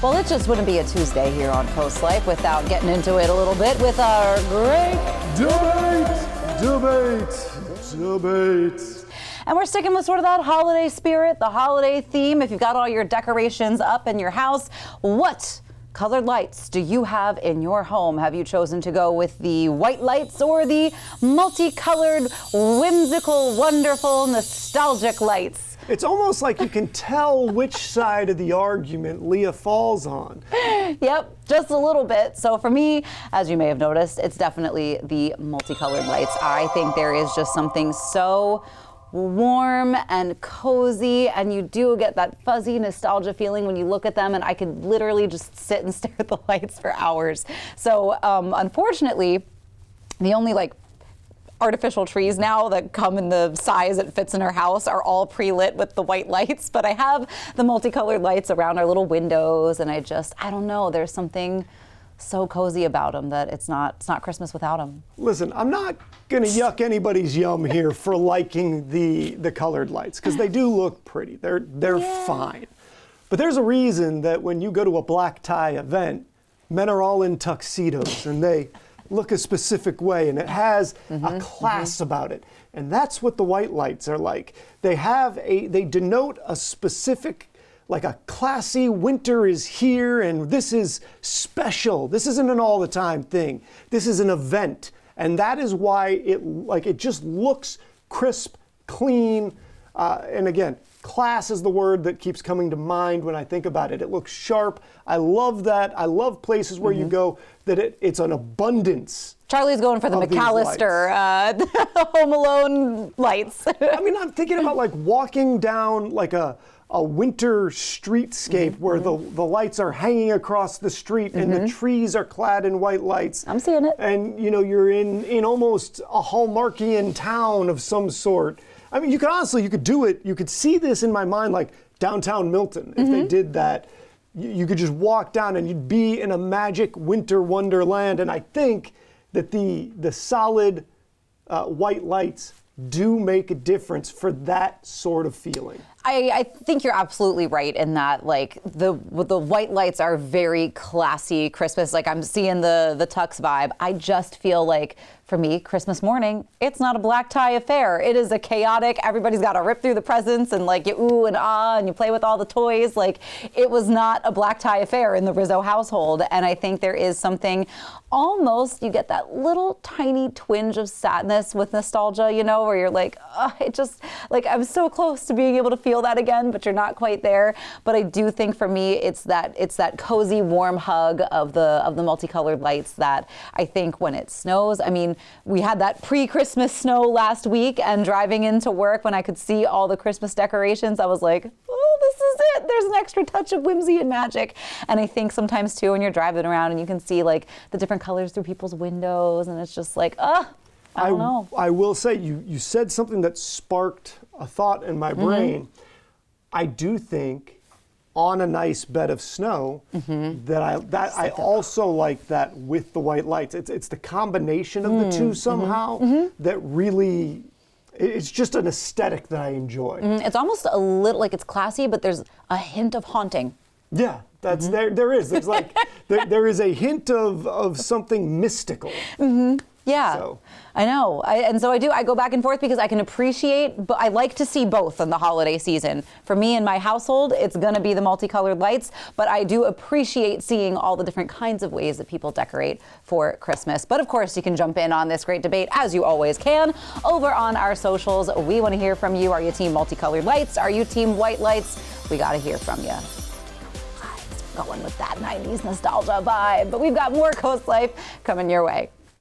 Well, it just wouldn't be a Tuesday here on CoastLife without getting into it a little bit with our great debate. And we're sticking with sort of that holiday spirit, the holiday theme. If you've got all your decorations up in your house, what colored lights do you have in your home? Have you chosen to go with the white lights or the multicolored, whimsical, wonderful, nostalgic lights? It's almost like you can tell which side of the argument Leah falls on. Yep, just a little bit. So for me, as you may have noticed, it's definitely the multicolored lights. I think there is just something so warm and cozy, and you do get that fuzzy nostalgia feeling when you look at them, and I could literally just sit and stare at the lights for hours. So unfortunately, the only artificial trees now that come in the size that fits in our house are all pre-lit with the white lights, but I have the multicolored lights around our little windows, and I don't know, there's something so cozy about them that it's not Christmas without them. Listen, I'm not gonna yuck anybody's yum here for liking the colored lights, because they do look pretty. They're fine. But there's a reason that when you go to a black tie event, men are all in tuxedos and they look a specific way, and it has a class about it. And that's what the white lights are like. They denote a specific, like a classy, winter is here and this is special. This isn't an all the time thing. This is an event. And that is why it just looks crisp, clean, and again, class is the word that keeps coming to mind when I think about it. It looks sharp. I love that. I love places where you go that it's an abundance. Charlie's going for the McAllister Home Alone lights. I mean, I'm thinking about walking down a winter streetscape where the lights are hanging across the street and the trees are clad in white lights. I'm seeing it. And you're in almost a Hallmarkian town of some sort. I mean, you could do it. You could see this in my mind, like downtown Milton. If they did that, you could just walk down and you'd be in a magic winter wonderland. And I think that the solid white lights do make a difference for that sort of feeling. I think you're absolutely right in that, the white lights are very classy Christmas. I'm seeing the tux vibe. I just feel like, for me, Christmas morning, it's not a black tie affair. It is a chaotic, everybody's got to rip through the presents and you ooh and ah and you play with all the toys. It was not a black tie affair in the Rizzo household. And I think there is something almost, you get that little tiny twinge of sadness with nostalgia, where you're I'm so close to being able to feel that again, but you're not quite there. But I do think for me, it's that cozy, warm hug of the multicolored lights that I think when it snows, I mean, we had that pre-Christmas snow last week, and driving into work when I could see all the Christmas decorations, I was like, oh, this is it. There's an extra touch of whimsy and magic. And I think sometimes too, when you're driving around and you can see the different colors through people's windows, and it's just I don't know. I will say you said something that sparked a thought in my brain. I do think on a nice bed of snow that I also like that with the white lights. It's the combination of the two somehow that really, it's just an aesthetic that I enjoy. It's almost a little it's classy, but there's a hint of haunting. Yeah, that's there is. There's there is a hint of something mystical. Yeah, so. I know. I go back and forth because I can appreciate, but I like to see both in the holiday season. For me and my household, it's going to be the multicolored lights, but I do appreciate seeing all the different kinds of ways that people decorate for Christmas. But of course, you can jump in on this great debate, as you always can, over on our socials. We want to hear from you. Are you team multicolored lights? Are you team white lights? We got to hear from you. Going with that 90s nostalgia vibe, but we've got more CoastLife coming your way.